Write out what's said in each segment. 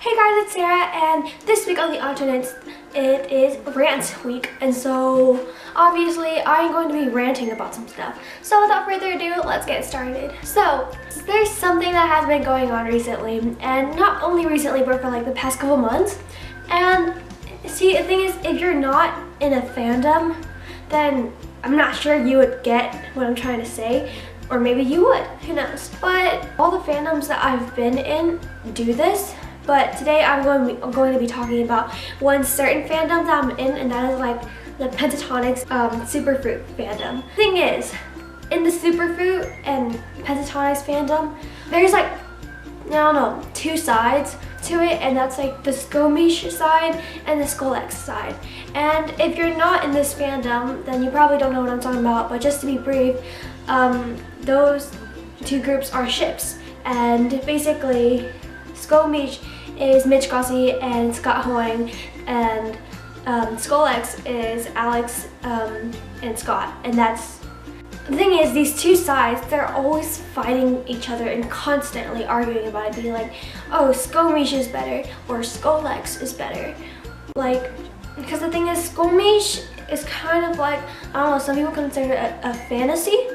Hey guys, it's Sarah, and this week on the alternates, it is rant week, and so obviously I'm going to be ranting about some stuff. So without further ado, let's get started. So there's something that has been going on recently, and not only recently but for like the past couple months. And see, the thing is, if you're not in a fandom, then I'm not sure you would get what I'm trying to say. Or maybe you would, who knows. But all the fandoms that I've been in do this. But today I'm going to be talking about one certain fandom that I'm in, and that is like the Pentatonix Superfruit fandom. Thing is, in the Superfruit and Pentatonix fandom, there's like, I don't know, two sides to it, and that's like the Skomish side and the Skolex side. And if you're not in this fandom, then you probably don't know what I'm talking about, but just to be brief, those two groups are ships. And basically, Skomish is Mitch Grossi and Scott Hoying, and Skolex is Alex and Scott. And that's the thing is, these two sides, they're always fighting each other and constantly arguing about it, being like, oh, Skomish is better or Skolex is better. Like, because the thing is, Skomish is kind of like, I don't know, some people consider it a fantasy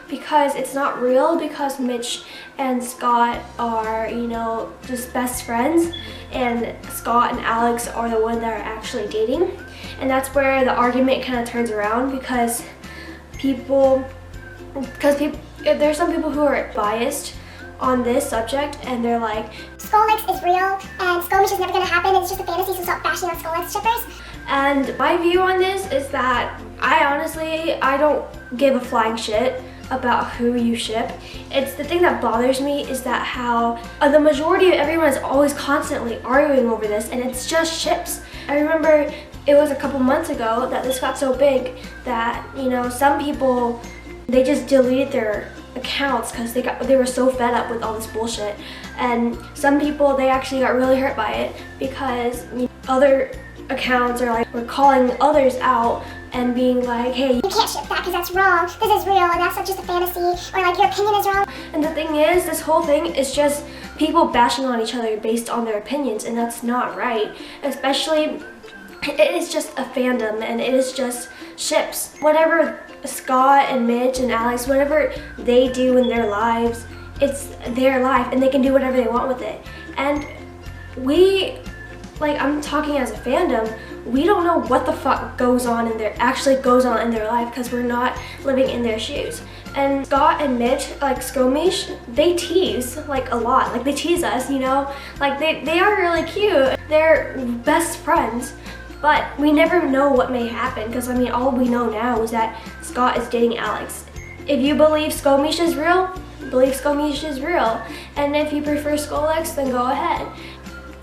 because it's not real, because Mitch and Scott are, you know, just best friends, and Scott and Alex are the ones that are actually dating. And that's where the argument kind of turns around, because there's some people who are biased on this subject, and they're like, Skolex is real and Skomish is never going to happen, it's just a fantasy, so stop bashing on Skolex shippers. And my view on this is that I don't give a flying shit about who you ship. It's the thing that bothers me is that how the majority of everyone is always constantly arguing over this, and it's just ships. I remember it was a couple months ago that this got so big that, you know, some people, they just deleted their accounts because they were so fed up with all this bullshit. And some people, they actually got really hurt by it because, you know, other accounts are like, we're calling others out and being like, hey, you can't ship that because that's wrong, this is real and that's not just a fantasy, or like your opinion is wrong. And the thing is, this whole thing is just people bashing on each other based on their opinions, and that's not right. Especially, it is just a fandom and it is just ships. Whatever Scott and Mitch and Alex, whatever they do in their lives, it's their life and they can do whatever they want with it. And we, like, I'm talking as a fandom, we don't know what the fuck actually goes on in their life because we're not living in their shoes. And Scott and Mitch, like Skomish, they tease like a lot. Like, they tease us, you know? Like, they are really cute. They're best friends. But we never know what may happen, because I mean, all we know now is that Scott is dating Alex. If you believe Skomish is real, believe Skomish is real. And if you prefer Skolex, then go ahead.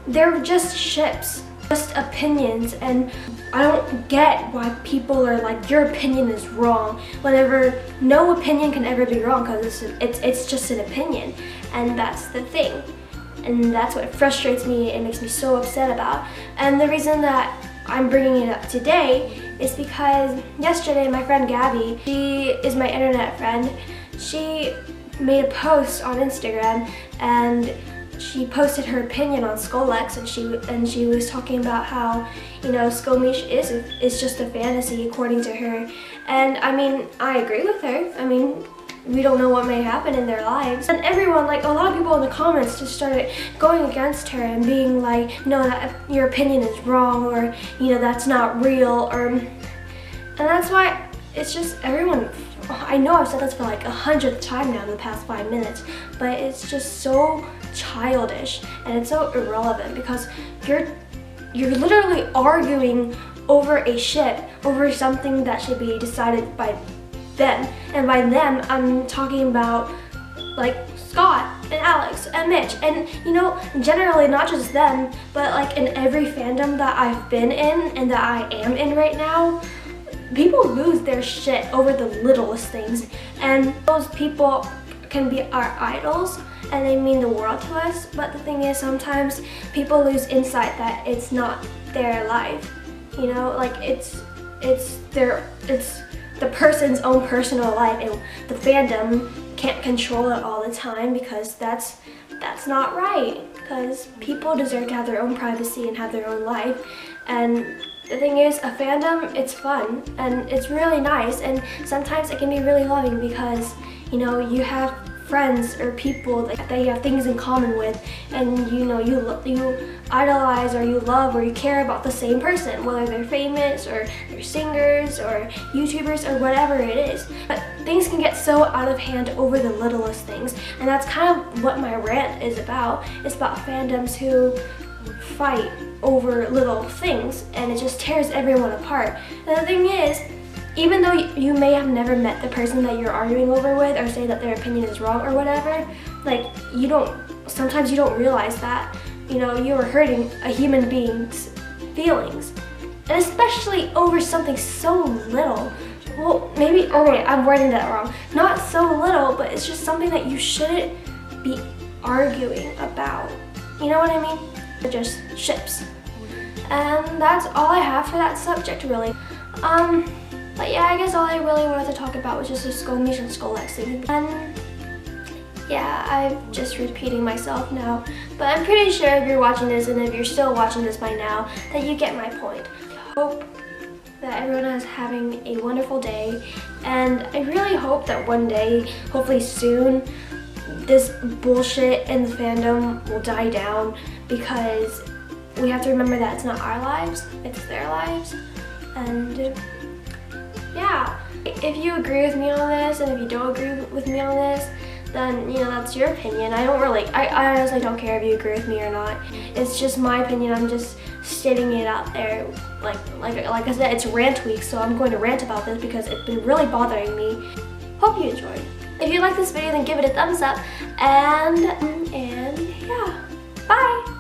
They're just ships, just opinions, and I don't get why people are like, your opinion is wrong, whenever no opinion can ever be wrong, because it's just an opinion. And that's the thing. And that's what frustrates me and makes me so upset about. And the reason that I'm bringing it up today is because yesterday my friend Gabby, she is my internet friend, she made a post on Instagram and she posted her opinion on Skolex, and she was talking about how, you know, Skomish is just a fantasy according to her. And I mean, I agree with her. I mean, we don't know what may happen in their lives. And everyone, like a lot of people in the comments, just started going against her and being like, no, your opinion is wrong, or, you know, that's not real, and that's why it's just everyone, I know I've said this for like 100th time now in the past 5 minutes, but it's just so childish and it's so irrelevant, because you're literally arguing over a ship, over something that should be decided by them. And by them, I'm talking about like Scott and Alex and Mitch, and, you know, generally not just them, but like in every fandom that I've been in and that I am in right now, people lose their shit over the littlest things, and those people can be our idols and they mean the world to us. But the thing is, sometimes people lose insight that it's not their life, you know, like it's the person's own personal life, and the fandom can't control it all the time, because that's not right. because people deserve to have their own privacy and have their own life. And the thing is, a fandom, it's fun and it's really nice, and sometimes it can be really loving because, you know, you have friends or people that you have things in common with, and you know, you idolize or you love or you care about the same person, whether they're famous or they're singers or YouTubers or whatever it is. But things can get so out of hand over the littlest things, and that's kind of what my rant is about. It's about fandoms who fight over little things, and it just tears everyone apart. And the thing is, even though you may have never met the person that you're arguing over with, or say that their opinion is wrong or whatever, like, sometimes you don't realize that, you know, you are hurting a human being's feelings. And especially over something so little. Well, maybe, okay, I'm wording that wrong. Not so little, but it's just something that you shouldn't be arguing about. You know what I mean? They're just ships. And that's all I have for that subject, really. But yeah, I guess all I really wanted to talk about was just the Skomish and Skolek thing. And yeah, I'm just repeating myself now. But I'm pretty sure if you're watching this, and if you're still watching this by now, that you get my point. I hope that everyone is having a wonderful day. And I really hope that one day, hopefully soon, this bullshit in the fandom will die down, because we have to remember that it's not our lives, it's their lives. And yeah, if you agree with me on this, and if you don't agree with me on this, then, you know, that's your opinion. I honestly don't care if you agree with me or not. It's just my opinion. I'm just stating it out there. Like I said, it's rant week, so I'm going to rant about this because it's been really bothering me. Hope you enjoyed. If you like this video, then give it a thumbs up, and yeah, bye.